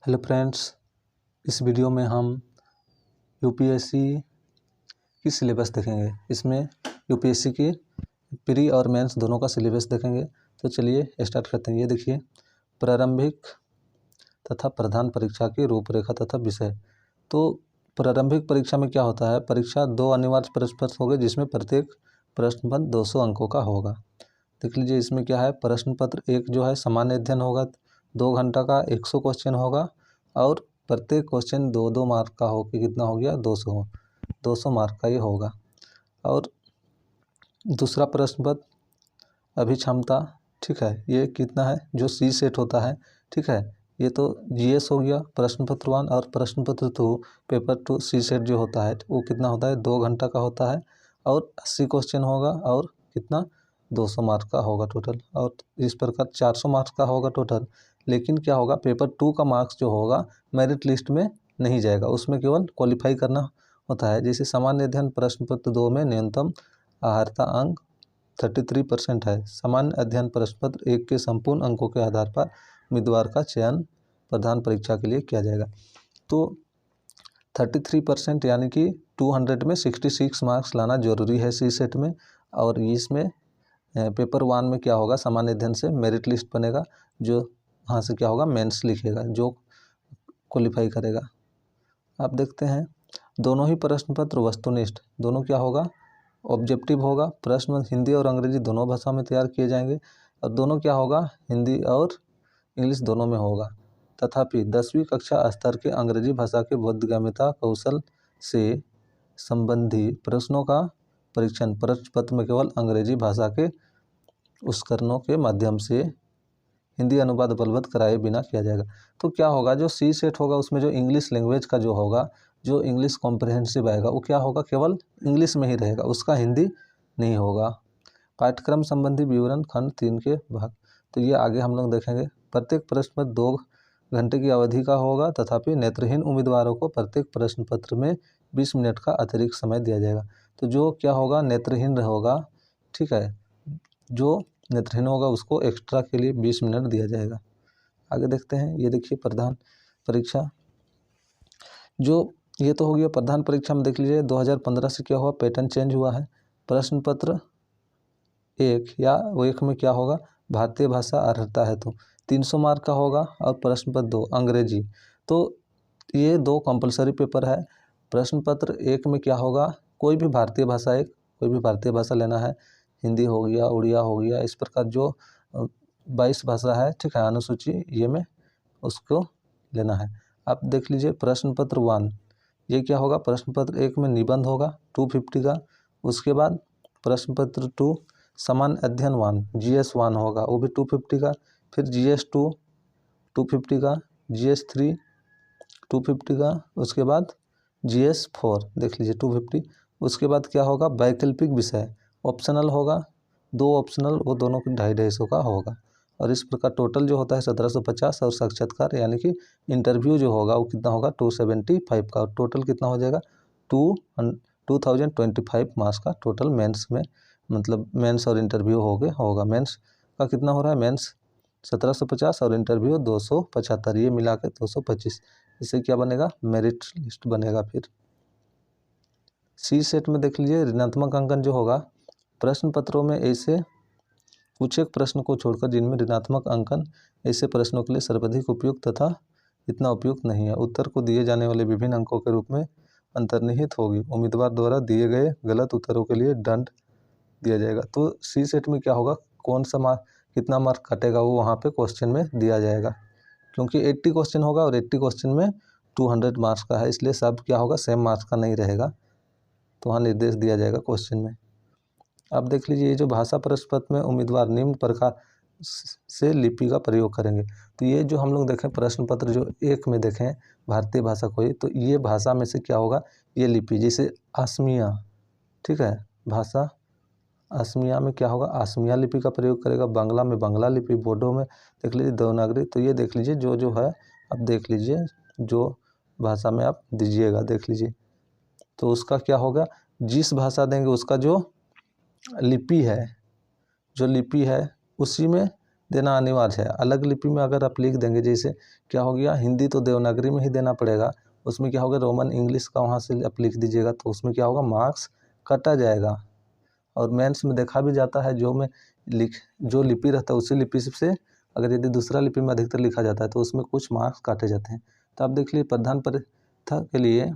Hello friends, इस video में हम यूपीएससी की सिलेबस देखेंगे। इसमें यूपीएससी की प्री और मेंस दोनों का सिलेबस देखेंगे। तो चलिए स्टार्ट करते हैं। ये देखिए, प्रारंभिक तथा प्रधान परीक्षा की रूपरेखा तथा विषय। तो प्रारंभिक परीक्षा में क्या होता है, परीक्षा 2 अनिवार्य प्रश्न पत्र होंगे जिसमें प्रत्येक प्रश्न पत्र 200 अंकों का होगा। देख लीजिए, इसमें क्या है, प्रश्न पत्र 1 जो है सामान्य अध्ययन होगा, 2 घंटा का 100 क्वेश्चन होगा और प्रत्येक क्वेश्चन 2-2 मार्क का हो कि कितना हो गया 200 मार्क का ये होगा। और दूसरा प्रश्न पत्र अभिक्षमता, ठीक है, ये कितना है, जो सी सेट होता है, ठीक है, ये तो जीएस हो गया प्रश्न पत्र 1। और प्रश्न पत्र 2 पेपर 2 सी सेट जो होता है वो कितना होता है, 2 घंटा का होता है और 80 क्वेश्चन होगा और कितना 200 मार्क का होगा टोटल। और इस प्रकार 400 मार्क्स का होगा टोटल। लेकिन क्या होगा, पेपर 2 का मार्क्स जो होगा मेरिट लिस्ट में नहीं जाएगा, उसमें केवल क्वालिफाई करना होता है। जैसे सामान्य अध्ययन प्रश्न पत्र 2 में न्यूनतम आहारता अंक 33% है। सामान्य अध्ययन प्रश्न पत्र 1 के संपूर्ण अंकों के आधार पर उम्मीदवार का चयन प्रधान परीक्षा के लिए किया जाएगा। तो 33% यानी कि 200 में 66 मार्क्स लाना जरूरी है सी सेट में। और इसमें पेपर 1 में क्या होगा, सामान्य अध्ययन से मेरिट लिस्ट बनेगा, जो वहाँ से क्या होगा, मेंस लिखेगा जो क्वालिफाई करेगा। आप देखते हैं, दोनों ही प्रश्न पत्र वस्तुनिष्ठ, दोनों क्या होगा, ऑब्जेक्टिव होगा। प्रश्न हिंदी और अंग्रेजी दोनों भाषा में तैयार किए जाएंगे और दोनों क्या होगा, हिंदी और इंग्लिश दोनों में होगा। तथापि 10वीं कक्षा स्तर के अंग्रेजी भाषा के बोधगम्यता कौशल से संबंधी प्रश्नों का परीक्षण प्रश्न पत्र में केवल अंग्रेजी भाषा के उपकरणों के माध्यम से हिंदी अनुवाद बलवत्त कराए बिना किया जाएगा। तो क्या होगा, जो सी सेट होगा उसमें जो इंग्लिश लैंग्वेज का जो होगा, जो इंग्लिश कॉम्प्रिहेंसिव आएगा वो क्या होगा, केवल इंग्लिश में ही रहेगा, उसका हिंदी नहीं होगा। पाठ्यक्रम संबंधी विवरण खंड 3 के भाग, तो ये आगे हम लोग देखेंगे। प्रत्येक प्रश्न पत्र 2 घंटे की अवधि का होगा। तथापि नेत्रहीन उम्मीदवारों को प्रत्येक प्रश्न पत्र में 20 मिनट का अतिरिक्त समय दिया जाएगा। तो जो क्या होगा, नेत्रहीन होगा, ठीक है, जो नेत्रहीन होगा उसको एक्स्ट्रा के लिए 20 मिनट दिया जाएगा। आगे देखते हैं। ये देखिए, प्रधान परीक्षा, जो ये तो हो गया प्रधान परीक्षा में। देख लीजिए 2015 से क्या हुआ, पैटर्न चेंज हुआ है। प्रश्न पत्र 1 या वो 1 में क्या होगा, भारतीय भाषा अर्हता है तो 300 मार्क का होगा। और प्रश्न पत्र 2 अंग्रेजी, तो ये 2 कंपलसरी पेपर है। प्रश्न पत्र 1 में क्या होगा, कोई भी भारतीय भाषा, कोई भी भारतीय भाषा लेना है, हिंदी हो गया, उड़िया हो गया, इस प्रकार जो 22 भाषा है, ठीक है, अनुसूची ये में उसको लेना है। आप देख लीजिए प्रश्न पत्र 1, ये क्या होगा, प्रश्न पत्र 1 में निबंध होगा 250 का। उसके बाद प्रश्न पत्र 2 सामान्य अध्ययन 1 GS 1 होगा, वो भी 250 का। फिर GS 2 250 का, GS 3 250 का। उसके बाद GS 4 देख लीजिए 250। उसके बाद क्या होगा, वैकल्पिक विषय ऑप्शनल होगा, 2 ऑप्शनल, वो दोनों की 250-250 का होगा। और इस प्रकार टोटल जो होता है 1750। और साक्षात्कार यानी कि इंटरव्यू जो होगा वो कितना होगा, 275 का। और टोटल कितना हो जाएगा, 2025 मार्क्स का टोटल मेंस में, मतलब मेंस और इंटरव्यू होगा। मेंस का कितना हो रहा है, मेंस 1750 और इंटरव्यू 275, ये मिला के 225। इससे क्या बनेगा, मेरिट लिस्ट बनेगा। फिर सी सेट में देख लीजिए, ऋणात्मक अंकन जो होगा, प्रश्न पत्रों में ऐसे कुछ एक प्रश्न को छोड़कर जिनमें ऋणात्मक अंकन ऐसे प्रश्नों के लिए सर्वाधिक उपयुक्त तथा इतना उपयुक्त नहीं है, उत्तर को दिए जाने वाले विभिन्न अंकों के रूप में अंतर्निहित होगी। उम्मीदवार द्वारा दिए गए गलत उत्तरों के लिए दंड दिया जाएगा। तो सी सेट में क्या होगा, कौन सा मार्क, कितना मार्क कटेगा, वो वहाँ पे क्वेश्चन में दिया जाएगा। क्योंकि 80 क्वेश्चन होगा और 80 क्वेश्चन में 200 मार्क्स का है, इसलिए सब क्या होगा, सेम मार्क्स का नहीं रहेगा। तो वहाँ निर्देश दिया जाएगा क्वेश्चन में। अब देख लीजिए, ये जो भाषा प्रश्न पत्र में उम्मीदवार निम्न प्रकार से लिपि का प्रयोग करेंगे। तो ये जो हम लोग देखें प्रश्न पत्र जो 1 में देखें भारतीय भाषा कोई, तो ये भाषा में से क्या होगा, ये लिपि, जैसे असमिया, ठीक है, भाषा असमिया में क्या होगा, असमिया लिपि का प्रयोग करेगा। बांग्ला में बांग्ला लिपि, बोडो में देख लीजिए देवनागरी। तो ये देख लीजिए जो है, अब देख लीजिए जो भाषा में आप दीजिएगा, देख लीजिए, तो उसका क्या होगा, जिस भाषा देंगे उसका जो लिपि है, उसी में देना अनिवार्य है। अलग लिपि में अगर आप लिख देंगे, जैसे क्या हो गया, हिंदी तो देवनागरी में ही देना पड़ेगा, उसमें क्या होगा रोमन इंग्लिश का वहाँ से आप लिख दीजिएगा तो उसमें क्या होगा मार्क्स काटा जाएगा। और मेंस में देखा भी जाता है जो लिपि रहता है उसी लिपि से अगर यदि दूसरा लिपि में अधिकतर लिखा जाता है तो उसमें कुछ मार्क्स काटे जाते हैं। तो आप देख लीजिए प्रधान परीक्षा के लिए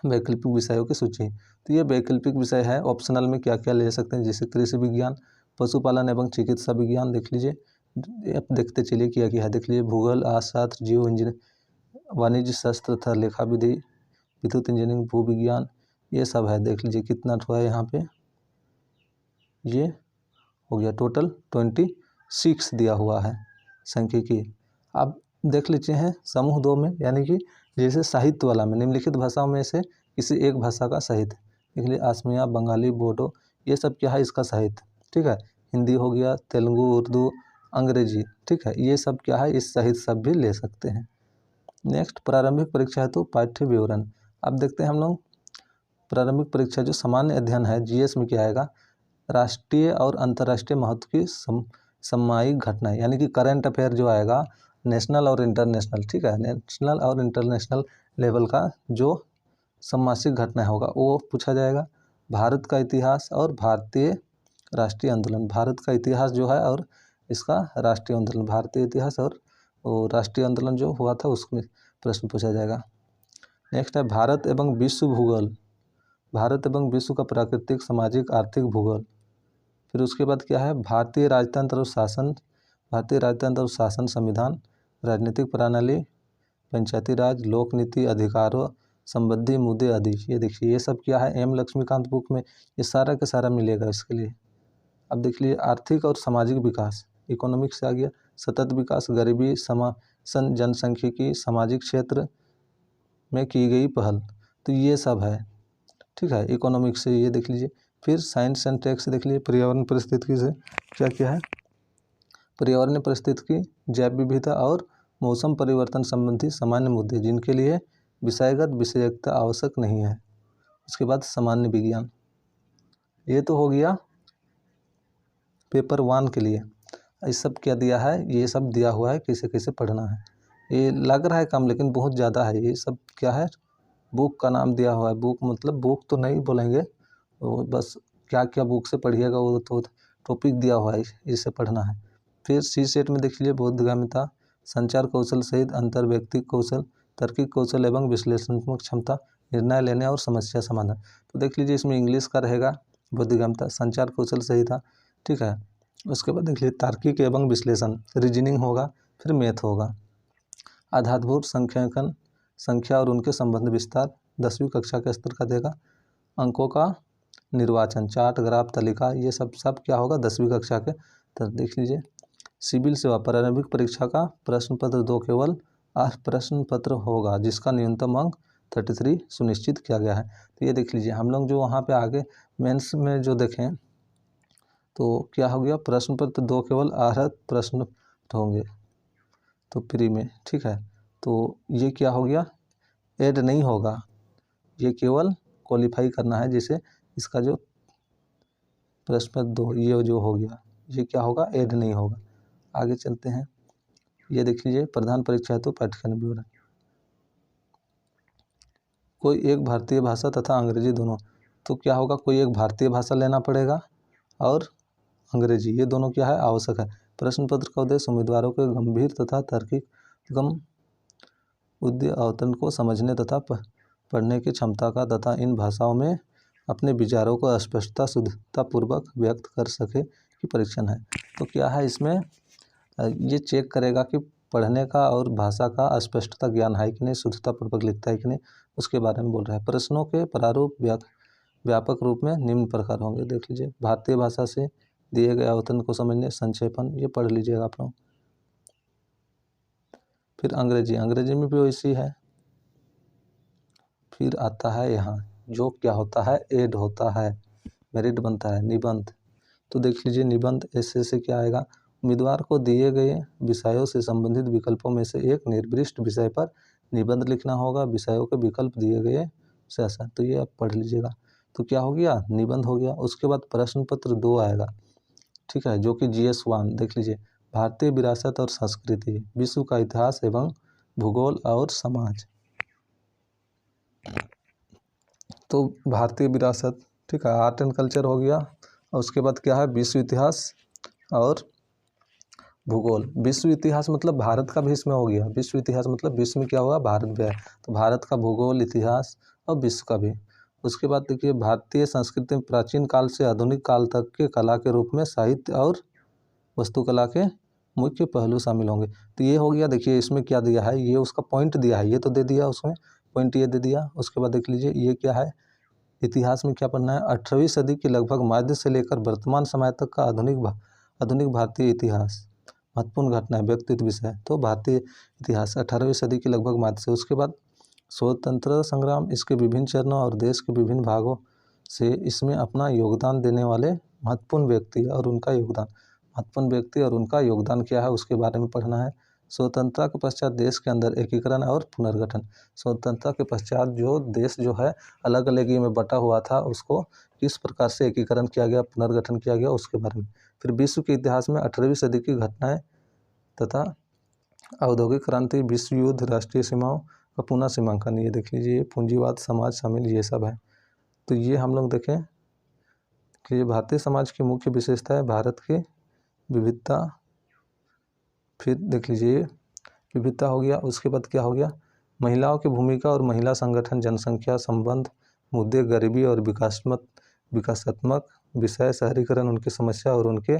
वैकल्पिक विषयों की सूची। तो ये वैकल्पिक विषय है, ऑप्शनल में क्या क्या ले सकते हैं, जैसे कृषि विज्ञान, पशुपालन एवं चिकित्सा विज्ञान देख लीजिए। आप देखते चलिए क्या क्या है, देख लीजिए भूगोल, अर्थशास्त्र, जीव इंजीनियर, वाणिज्य शास्त्र तथा लेखा विधि, विद्युत इंजीनियरिंग, भू विज्ञान, ये सब है। देख लीजिए कितना हुआ है यहाँ पे, ये हो गया टोटल 26 दिया हुआ है सांख्यिकी। आप देख लीजिए हैं समूह 2 में, यानी कि जैसे साहित्य वाला में निम्नलिखित भाषाओं में से किसी एक भाषा का साहित्य, देख लीजिए असमिया, बंगाली, बोडो, ये सब क्या है इसका साहित्य, ठीक है। हिंदी हो गया, तेलुगु, उर्दू, अंग्रेजी, ठीक है, ये सब क्या है इस साहित्य सब भी ले सकते हैं। नेक्स्ट, प्रारंभिक परीक्षा हेतु पाठ्य विवरण। अब देखते हैं हम लोग प्रारंभिक परीक्षा जो सामान्य अध्ययन है जीएस में क्या आएगा, राष्ट्रीय और अंतर्राष्ट्रीय महत्व की सामयिक घटनाएं, यानी कि करंट अफेयर जो आएगा नेशनल और इंटरनेशनल, ठीक है, नेशनल और इंटरनेशनल लेवल का जो सममासिक घटना होगा वो पूछा जाएगा। भारत का इतिहास और भारतीय राष्ट्रीय आंदोलन, भारत का इतिहास जो है और इसका राष्ट्रीय आंदोलन, भारतीय इतिहास और राष्ट्रीय आंदोलन जो हुआ था उसमें प्रश्न पूछा जाएगा। नेक्स्ट है भारत एवं विश्व भूगोल, भारत एवं विश्व का प्राकृतिक, सामाजिक, आर्थिक भूगोल। फिर उसके बाद क्या है भारतीय राजतंत्र और शासन, भारतीय राजतंत्र और शासन संविधान, राजनीतिक प्रणाली, पंचायती राज, लोक नीति, अधिकारों संबंधी मुद्दे आदि। ये देखिए ये सब क्या है एम लक्ष्मीकांत बुक में ये सारा का सारा मिलेगा इसके लिए। अब देख लीजिए आर्थिक और सामाजिक विकास, इकोनॉमिक्स से आ गया, सतत विकास, गरीबी समासन, जनसंख्यिकी, सामाजिक क्षेत्र में की गई पहल, तो ये सब है, ठीक है, इकोनॉमिक्स से ये देख लीजिए। फिर साइंस एंड टेक से देख लीजिए पर्यावरण पारिस्थितिकी से क्या क्या है, पर्यावरण पारिस्थितिकी, जैव विविधता और मौसम परिवर्तन संबंधी सामान्य मुद्दे जिनके लिए विषयगत विषयकता आवश्यक नहीं है। उसके बाद सामान्य विज्ञान, ये तो हो गया पेपर 1 के लिए। इस सब क्या दिया है, ये सब दिया हुआ है कैसे कैसे पढ़ना है। ये लग रहा है कम लेकिन बहुत ज़्यादा है। ये सब क्या है बुक का नाम दिया हुआ है, बुक मतलब बुक तो नहीं बोलेंगे, वो बस क्या क्या बुक से पढ़िएगा वो तो टॉपिक दिया हुआ है, इससे पढ़ना है। फिर सी सेट में देख लीजिए बोधगम्यता, संचार कौशल सहित अंतर व्यक्तिक कौशल, तार्किक कौशल एवं विश्लेषणात्मक क्षमता, निर्णय लेने और समस्या समाधान। तो देख लीजिए इसमें इंग्लिश का रहेगा बोधगम्यता, संचार कौशल सही था, ठीक है। उसके बाद देख लीजिए तार्किक एवं विश्लेषण, रीजनिंग होगा, फिर मैथ होगा। आधारभूत संख्यांकन, संख्या और उनके संबंध विस्तार, 10वीं कक्षा के स्तर का देगा। अंकों का निर्वाचन, चार्ट, ग्राफ, तालिका, ये सब क्या होगा 10वीं कक्षा के। तो देख लीजिए सिविल सेवा प्रारंभिक परीक्षा का प्रश्न पत्र 2 केवल 8 प्रश्न पत्र होगा जिसका न्यूनतम अंक 33 सुनिश्चित किया गया है। तो ये देख लीजिए हम लोग जो वहाँ पे आगे मेंस में जो देखें तो क्या हो गया प्रश्न पत्र 2 केवल 8 प्रश्न होंगे तो प्री में, ठीक है। तो ये क्या हो गया ऐड नहीं होगा, ये केवल क्वालिफाई करना है, जैसे इसका जो प्रश्न पत्र 2 ये जो हो गया ये क्या होगा ऐड नहीं होगा। आगे चलते हैं, ये देख लीजिए प्रधान परीक्षा हेतु पाठ्यक्रम विवरण। कोई एक भारतीय भाषा तथा अंग्रेजी दोनों, तो क्या होगा कोई एक भारतीय भाषा लेना पड़ेगा और अंग्रेजी, ये दोनों क्या है आवश्यक है। प्रश्न पत्र का उद्देश्य उम्मीदवारों के गंभीर तथा तार्किक उद्देश्य अवतरण को समझने तथा पढ़ने की क्षमता का तथा इन भाषाओं में अपने विचारों को स्पष्टता शुद्धता पूर्वक व्यक्त कर सके कि परीक्षण है। तो क्या है इसमें ये चेक करेगा कि पढ़ने का और भाषा का स्पष्टता ज्ञान है कि नहीं, शुद्धता पूर्वक लिखता है कि नहीं, उसके बारे में बोल रहा है। प्रश्नों के प्रारूप व्यापक रूप में निम्न प्रकार होंगे, देख लीजिए भारतीय भाषा से दिए गए अवतरण को समझने, संक्षेपण, ये पढ़ लीजिएगा आप लोग। फिर अंग्रेजी, अंग्रेजी में भी वैसी है। फिर आता है यहाँ जो क्या होता है एड होता है, मेरिट बनता है निबंध। तो देख लीजिए निबंध ऐसे से क्या आएगा, उम्मीदवार को दिए गए विषयों से संबंधित विकल्पों में से एक निर्दिष्ट विषय पर निबंध लिखना होगा, विषयों के विकल्प दिए गए से, तो ये आप पढ़ लीजिएगा। तो क्या हो गया निबंध हो गया। उसके बाद प्रश्न पत्र 2 आएगा, ठीक है, जो कि GS 1 देख लीजिए भारतीय विरासत और संस्कृति, विश्व का इतिहास एवं भूगोल और समाज। तो भारतीय विरासत, ठीक है, आर्ट एंड कल्चर हो गया। और उसके बाद क्या है, विश्व इतिहास और भूगोल। विश्व इतिहास मतलब भारत का भी इसमें हो गया। विश्व इतिहास मतलब विश्व में क्या हुआ, भारत भी है, तो भारत का भूगोल, इतिहास और विश्व का भी। उसके बाद देखिए भारतीय संस्कृति में प्राचीन काल से आधुनिक काल तक के कला के रूप में साहित्य और वास्तुकला के मुख्य पहलू शामिल होंगे। तो ये हो गया। देखिए इसमें क्या दिया है, ये उसका पॉइंट दिया है, ये तो दे दिया उसमें पॉइंट, ये दे दिया। उसके बाद देख लीजिए ये क्या है, इतिहास में क्या पढ़ना है, 18वीं सदी के लगभग मध्य से लेकर वर्तमान समय तक का आधुनिक भारतीय इतिहास, महत्वपूर्ण घटनाएं, व्यक्तित्व, विषय। तो भारतीय इतिहास 18वीं सदी के लगभग मध्य से। उसके बाद स्वतंत्रता संग्राम, इसके विभिन्न चरणों और देश के विभिन्न भागों से इसमें अपना योगदान देने वाले महत्वपूर्ण व्यक्ति और उनका योगदान क्या है उसके बारे में पढ़ना है। स्वतंत्रता के पश्चात देश के अंदर एकीकरण और पुनर्गठन। स्वतंत्रता के पश्चात जो देश जो है अलग अलग में बटा हुआ था, उसको किस प्रकार से एकीकरण किया गया, पुनर्गठन किया गया, उसके बारे में। फिर विश्व के इतिहास में 18वीं सदी की घटनाएं तथा औद्योगिक क्रांति, विश्व युद्ध, राष्ट्रीय सीमाओं का पुनः सीमांकन, ये देख लीजिए, पूंजीवाद, समाज शामिल, ये सब है। तो ये हम लोग देखें कि भारतीय समाज की मुख्य विशेषता है भारत की विविधता। फिर देख लीजिए विविधता हो गया। उसके बाद क्या हो गया, महिलाओं की भूमिका और महिला संगठन, जनसंख्या संबंध, मुद्दे, गरीबी और विकासात्मक विषय, शहरीकरण, उनकी समस्या और उनके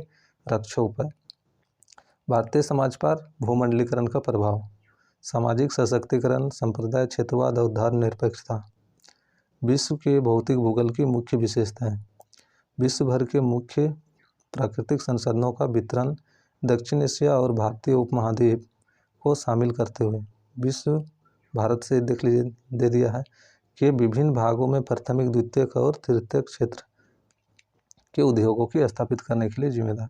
रक्षा उपाय। भारतीय समाज पर भूमंडलीकरण का प्रभाव, सामाजिक सशक्तिकरण, संप्रदाय, क्षेत्रवाद और धर्मनिरपेक्षता। विश्व के भौतिक भूगोल की मुख्य विशेषताएं, विश्व भर के मुख्य प्राकृतिक संसाधनों का वितरण, दक्षिण एशिया और भारतीय उपमहाद्वीप को शामिल करते हुए विश्व, भारत से देख लीजिए दे दिया है, कि विभिन्न भागों में प्राथमिक, द्वितीयक और तृतीयक क्षेत्र के उद्योगों की स्थापित करने के लिए जिम्मेदार।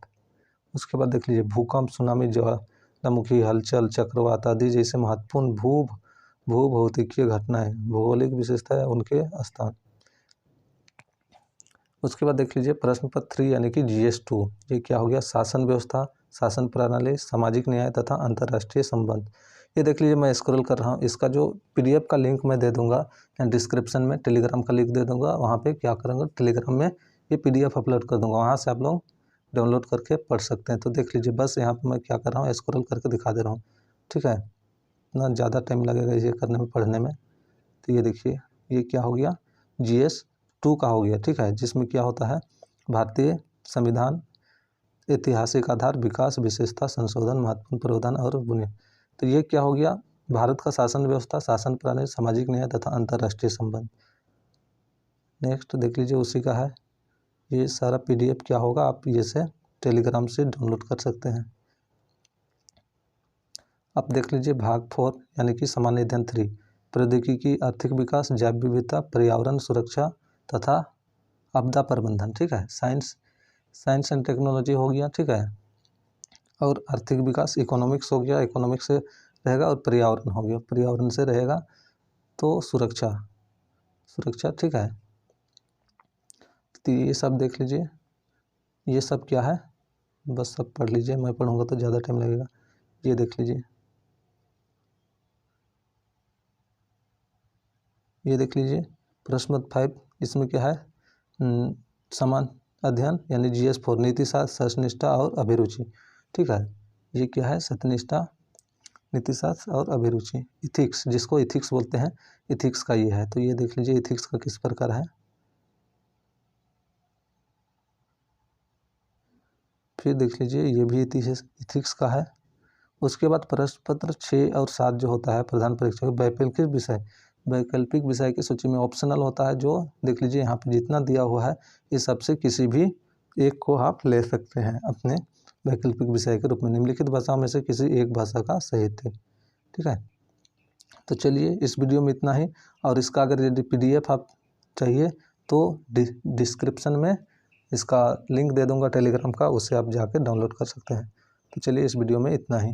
उसके बाद देख लीजिए भूकंप, सुनामी, ज्वालामुखी हलचल, चक्रवात आदि जैसे महत्वपूर्ण भूभौतिकीय घटनाएं, भौगोलिक विशेषता है उनके स्थान। उसके बाद देख लीजिए प्रश्न पत्र 3 यानी कि GS2, ये क्या हो गया, शासन व्यवस्था, शासन प्रणाली, सामाजिक न्याय तथा अंतर्राष्ट्रीय संबंध। ये देख लीजिए मैं स्क्रॉल कर रहा हूँ, इसका जो PDF का लिंक मैं दे दूंगा या डिस्क्रिप्शन में टेलीग्राम का लिंक दे दूंगा, वहाँ पे क्या करूँगा, टेलीग्राम में ये PDF अपलोड कर दूंगा, वहाँ से आप लोग डाउनलोड करके पढ़ सकते हैं। तो देख लीजिए बस यहाँ पर मैं क्या कर रहा हूँ, स्क्रॉल करके दिखा दे रहा हूँ, ठीक है, इतना ज़्यादा टाइम लगेगा ये करने में, पढ़ने में। तो ये देखिए ये क्या हो गया, GS2 का हो गया, ठीक है, जिसमें क्या होता है, भारतीय संविधान, ऐतिहासिक आधार, विकास, विशेषता, संशोधन, महत्वपूर्ण प्रावधान और बुनियाद। तो ये क्या हो गया, भारत का शासन व्यवस्था, शासन प्रणाली, सामाजिक न्याय तथा अंतर्राष्ट्रीय संबंध। नेक्स्ट देख लीजिए उसी का है, ये सारा PDF क्या होगा, आप ये से टेलीग्राम से डाउनलोड कर सकते हैं। अब देख लीजिए भाग 4 यानी कि सामान्य अध्ययन 3, प्रौद्योगिकी, आर्थिक विकास, जैव विविधता, पर्यावरण सुरक्षा तथा आपदा प्रबंधन, ठीक है, साइंस एंड टेक्नोलॉजी हो गया, ठीक है, और आर्थिक विकास, इकोनॉमिक्स हो गया, इकोनॉमिक्स से रहेगा, और पर्यावरण हो गया, पर्यावरण से रहेगा, तो सुरक्षा, ठीक है। तो ये सब देख लीजिए, ये सब क्या है, बस सब पढ़ लीजिए, मैं पढ़ूंगा तो ज़्यादा टाइम लगेगा। ये देख लीजिए, ये देख लीजिए प्रश्न 5, इसमें क्या है, समान अध्ययन यानी GS4, नीतिशास्त्र, सत्यनिष्ठा और अभिरुचि, ठीक है, ये क्या है, सत्यनिष्ठा, नीतिशास्त्र और अभिरुचि, इथिक्स, जिसको इथिक्स बोलते हैं, इथिक्स का ये है। तो ये देख लीजिए इथिक्स का किस प्रकार है। फिर देख लीजिए ये भी इथिक्स का है। उसके बाद प्रश्न पत्र 6 और 7 जो होता है प्रधान परीक्षा, वैकल्पिक विषय की सूची में ऑप्शनल होता है, जो देख लीजिए यहाँ पर जितना दिया हुआ है इस सबसे किसी भी एक को आप ले सकते हैं अपने वैकल्पिक विषय के रूप में, निम्नलिखित भाषाओं में से किसी एक भाषा का साहित्य, ठीक है। तो चलिए इस वीडियो में इतना ही, और इसका अगर यदि PDF आप चाहिए तो डिस्क्रिप्शन में इसका लिंक दे दूंगा टेलीग्राम का, उससे आप जाके डाउनलोड कर सकते हैं। तो चलिए इस वीडियो में इतना ही।